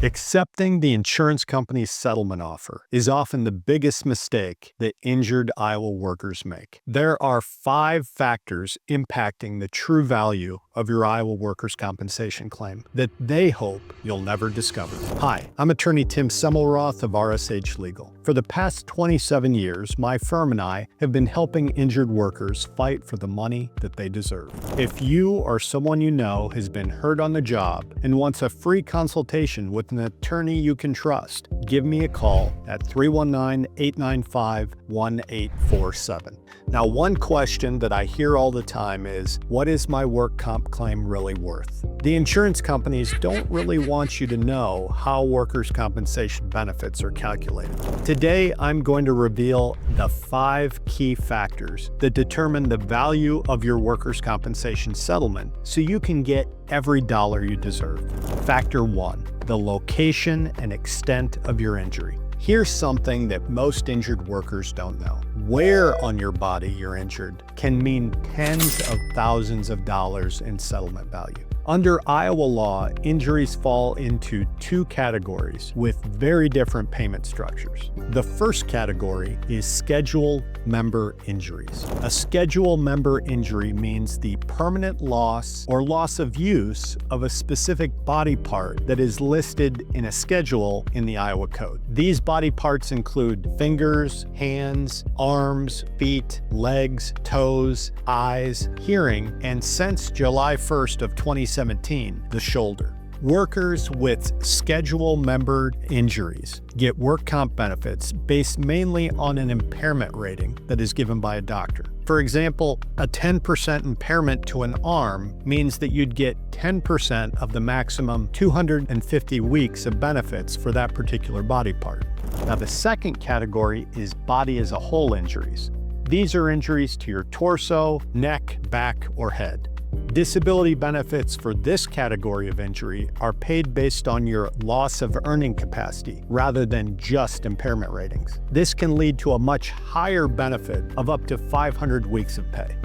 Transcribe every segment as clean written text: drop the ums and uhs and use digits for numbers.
Accepting the insurance company's settlement offer is often the biggest mistake that injured Iowa workers make. There are 5 factors impacting the true value of your Iowa workers' compensation claim that they hope you'll never discover. Hi, I'm attorney Tim Semmelroth of RSH Legal. For the past 27 years, my firm and I have been helping injured workers fight for the money that they deserve. If you or someone you know has been hurt on the job and wants a free consultation with an attorney you can trust, give me a call at 319-895-1847. Now, one question that I hear all the time is, what is my work comp claim really worth? The insurance companies don't really want you to know how workers' compensation benefits are calculated. Today, I'm going to reveal the 5 key factors that determine the value of your workers' compensation settlement so you can get every dollar you deserve. Factor 1, the location and extent of your injury. Here's something that most injured workers don't know. Where on your body you're injured can mean tens of thousands of dollars in settlement value. Under Iowa law, injuries fall into 2 categories with very different payment structures. The first category is schedule member injuries. A schedule member injury means the permanent loss or loss of use of a specific body part that is listed in a schedule in the Iowa Code. These body parts include fingers, hands, arms, feet, legs, toes, eyes, hearing, and since July 1st of 2017, the shoulder. Workers with schedule member injuries get work comp benefits based mainly on an impairment rating that is given by a doctor. For example, a 10% impairment to an arm means that you'd get 10% of the maximum 250 weeks of benefits for that particular body part. Now, the second category is body as a whole injuries. These are injuries to your torso, neck, back, or head. Disability benefits for this category of injury are paid based on your loss of earning capacity rather than just impairment ratings. This can lead to a much higher benefit of up to 500 weeks of pay.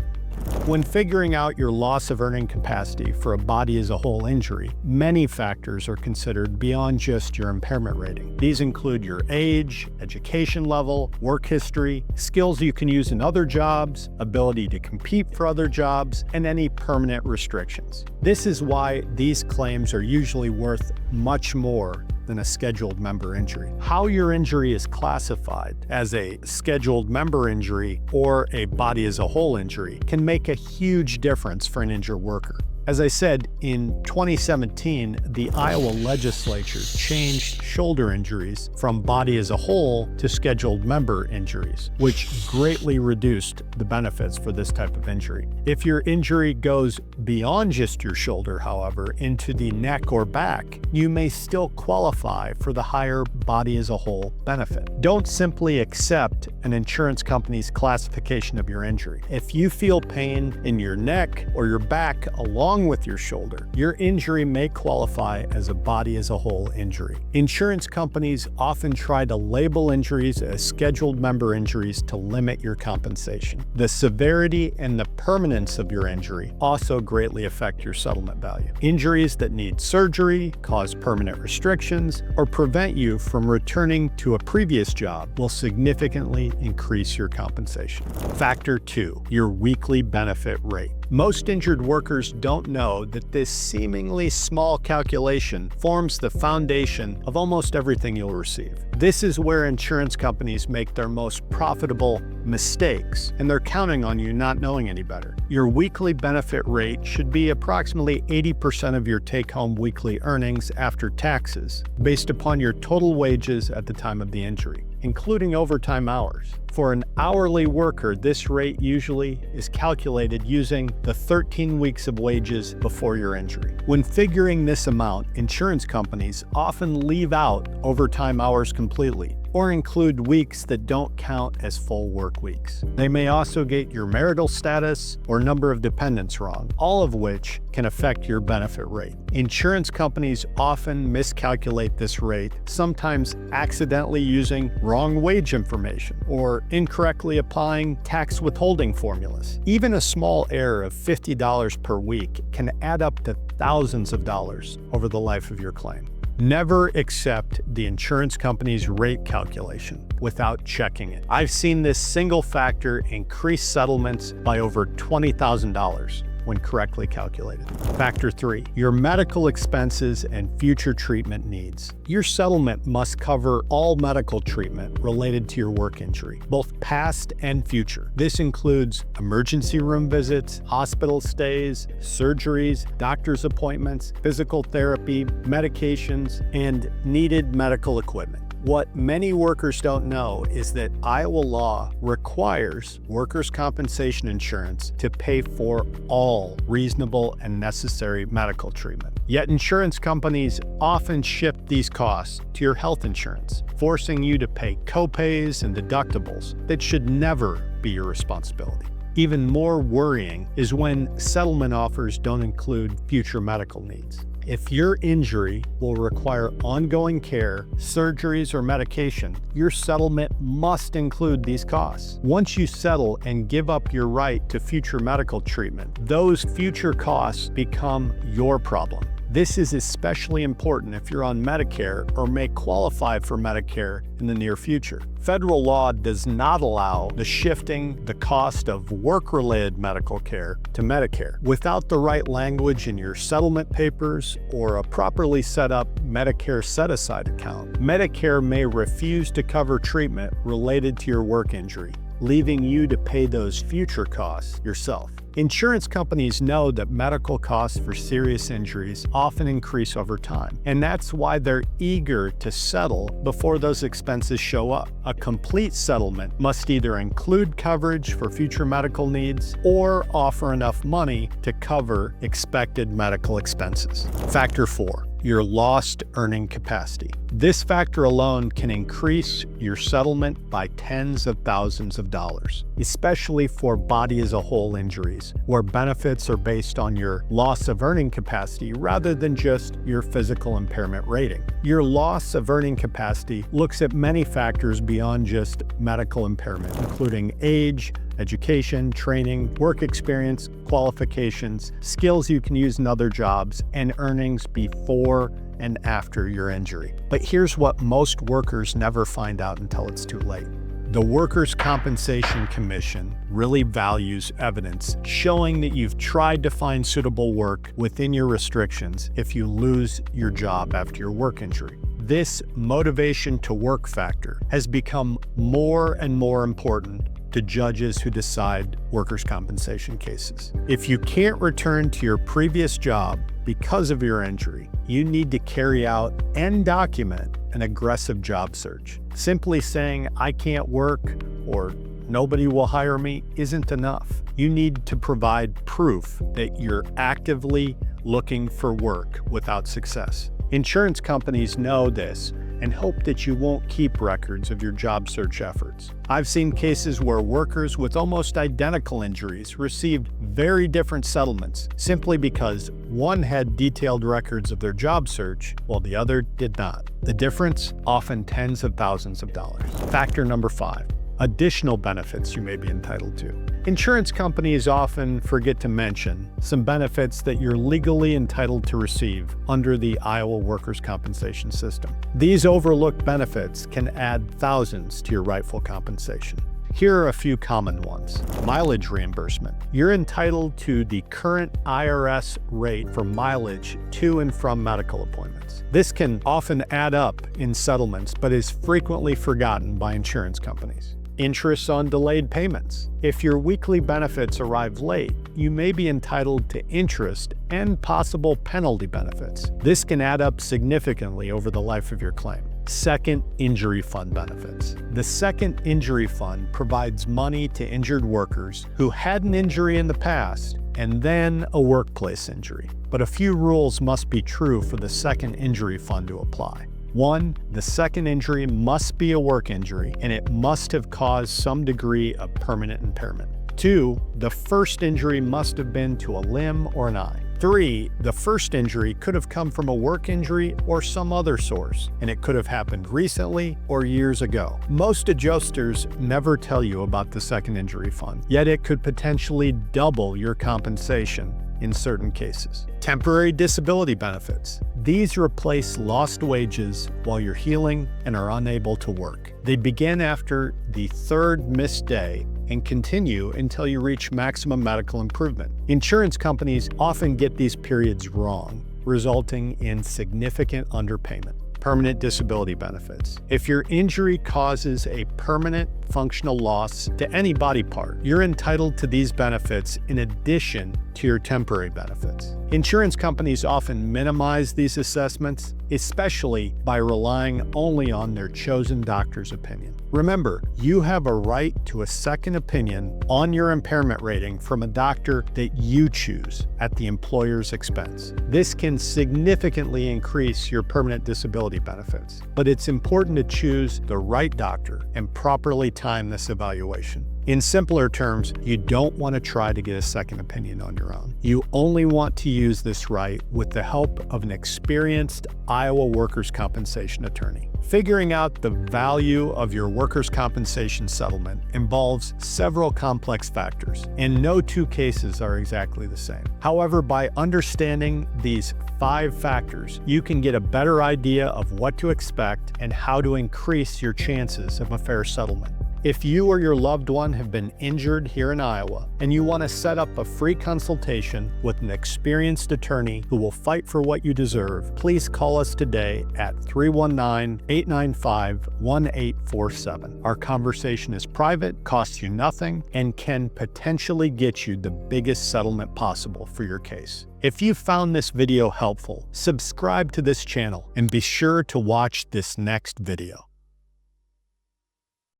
When figuring out your loss of earning capacity for a body as a whole injury, many factors are considered beyond just your impairment rating. These include your age, education level, work history, skills you can use in other jobs, ability to compete for other jobs, and any permanent restrictions. This is why these claims are usually worth much more than a scheduled member injury. How your injury is classified as a scheduled member injury or a body as a whole injury can make a huge difference for an injured worker. As I said, in 2017, the Iowa legislature changed shoulder injuries from body as a whole to scheduled member injuries, which greatly reduced the benefits for this type of injury. If your injury goes beyond just your shoulder, however, into the neck or back, you may still qualify for the higher body as a whole benefit. Don't simply accept an insurance company's classification of your injury. If you feel pain in your neck or your back along with your shoulder, your injury may qualify as a body as a whole injury. Insurance companies often try to label injuries as scheduled member injuries to limit your compensation. The severity and the permanence of your injury also greatly affect your settlement value. Injuries that need surgery, cause permanent restrictions, or prevent you from returning to a previous job will significantly increase your compensation. Factor 2, your weekly benefit rate. Most injured workers don't know that this seemingly small calculation forms the foundation of almost everything you'll receive. This is where insurance companies make their most profitable mistakes, and they're counting on you not knowing any better. Your weekly benefit rate should be approximately 80% of your take-home weekly earnings after taxes, based upon your total wages at the time of the injury, including overtime hours. For an hourly worker, this rate usually is calculated using the 13 weeks of wages before your injury. When figuring this amount, insurance companies often leave out overtime hours completely, or include weeks that don't count as full work weeks. They may also get your marital status or number of dependents wrong, all of which can affect your benefit rate. Insurance companies often miscalculate this rate, sometimes accidentally using wrong wage information or incorrectly applying tax withholding formulas. Even a small error of $50 per week can add up to thousands of dollars over the life of your claim. Never accept the insurance company's rate calculation without checking it. I've seen this single factor increase settlements by over $20,000 when correctly calculated. Factor 3, your medical expenses and future treatment needs. Your settlement must cover all medical treatment related to your work injury, both past and future. This includes emergency room visits, hospital stays, surgeries, doctor's appointments, physical therapy, medications, and needed medical equipment. What many workers don't know is that Iowa law requires workers' compensation insurance to pay for all reasonable and necessary medical treatment. Yet insurance companies often shift these costs to your health insurance, forcing you to pay copays and deductibles that should never be your responsibility. Even more worrying is when settlement offers don't include future medical needs. If your injury will require ongoing care, surgeries, or medication, your settlement must include these costs. Once you settle and give up your right to future medical treatment, those future costs become your problem. This is especially important if you're on Medicare or may qualify for Medicare in the near future. Federal law does not allow the shifting the cost of work-related medical care to Medicare. Without the right language in your settlement papers or a properly set up Medicare set-aside account, Medicare may refuse to cover treatment related to your work injury, leaving you to pay those future costs yourself. Insurance companies know that medical costs for serious injuries often increase over time, and that's why they're eager to settle before those expenses show up. A complete settlement must either include coverage for future medical needs or offer enough money to cover expected medical expenses. Factor 4. Your lost earning capacity. This factor alone can increase your settlement by tens of thousands of dollars, especially for body as a whole injuries, where benefits are based on your loss of earning capacity rather than just your physical impairment rating. Your loss of earning capacity looks at many factors beyond just medical impairment, including age, education, training, work experience, qualifications, skills you can use in other jobs, and earnings before and after your injury. But here's what most workers never find out until it's too late. The Workers' Compensation Commission really values evidence showing that you've tried to find suitable work within your restrictions if you lose your job after your work injury. This motivation to work factor has become more and more important to judges who decide workers' compensation cases. If you can't return to your previous job because of your injury, you need to carry out and document an aggressive job search. Simply saying, "I can't work," or "nobody will hire me," isn't enough. You need to provide proof that you're actively looking for work without success. Insurance companies know this and hope that you won't keep records of your job search efforts. I've seen cases where workers with almost identical injuries received very different settlements simply because one had detailed records of their job search while the other did not. The difference, often tens of thousands of dollars. Factor number 5. Additional benefits you may be entitled to. Insurance companies often forget to mention some benefits that you're legally entitled to receive under the Iowa Workers' Compensation System. These overlooked benefits can add thousands to your rightful compensation. Here are a few common ones. Mileage reimbursement. You're entitled to the current IRS rate for mileage to and from medical appointments. This can often add up in settlements, but is frequently forgotten by insurance companies. Interest on delayed payments. If your weekly benefits arrive late, you may be entitled to interest and possible penalty benefits. This can add up significantly over the life of your claim. Second injury fund benefits. The second injury fund provides money to injured workers who had an injury in the past and then a workplace injury. But a few rules must be true for the second injury fund to apply. 1. The second injury must be a work injury, and it must have caused some degree of permanent impairment. 2. The first injury must have been to a limb or an eye. 3. The first injury could have come from a work injury or some other source, and it could have happened recently or years ago. Most adjusters never tell you about the second injury fund, yet it could potentially double your compensation in certain cases. Temporary disability benefits. These replace lost wages while you're healing and are unable to work. They begin after the third missed day and continue until you reach maximum medical improvement. Insurance companies often get these periods wrong, resulting in significant underpayment. Permanent disability benefits. If your injury causes a permanent functional loss to any body part, you're entitled to these benefits in addition to your temporary benefits. Insurance companies often minimize these assessments, especially by relying only on their chosen doctor's opinion. Remember, you have a right to a second opinion on your impairment rating from a doctor that you choose at the employer's expense. This can significantly increase your permanent disability benefits, but it's important to choose the right doctor and properly time this evaluation. In simpler terms, you don't want to try to get a second opinion on your own. You only want to use this right with the help of an experienced Iowa workers' compensation attorney. Figuring out the value of your workers' compensation settlement involves several complex factors, and no two cases are exactly the same. However, by understanding these 5 factors, you can get a better idea of what to expect and how to increase your chances of a fair settlement. If you or your loved one have been injured here in Iowa and you want to set up a free consultation with an experienced attorney who will fight for what you deserve, please call us today at 319-895-1847. Our conversation is private, costs you nothing, and can potentially get you the biggest settlement possible for your case. If you found this video helpful, subscribe to this channel and be sure to watch this next video.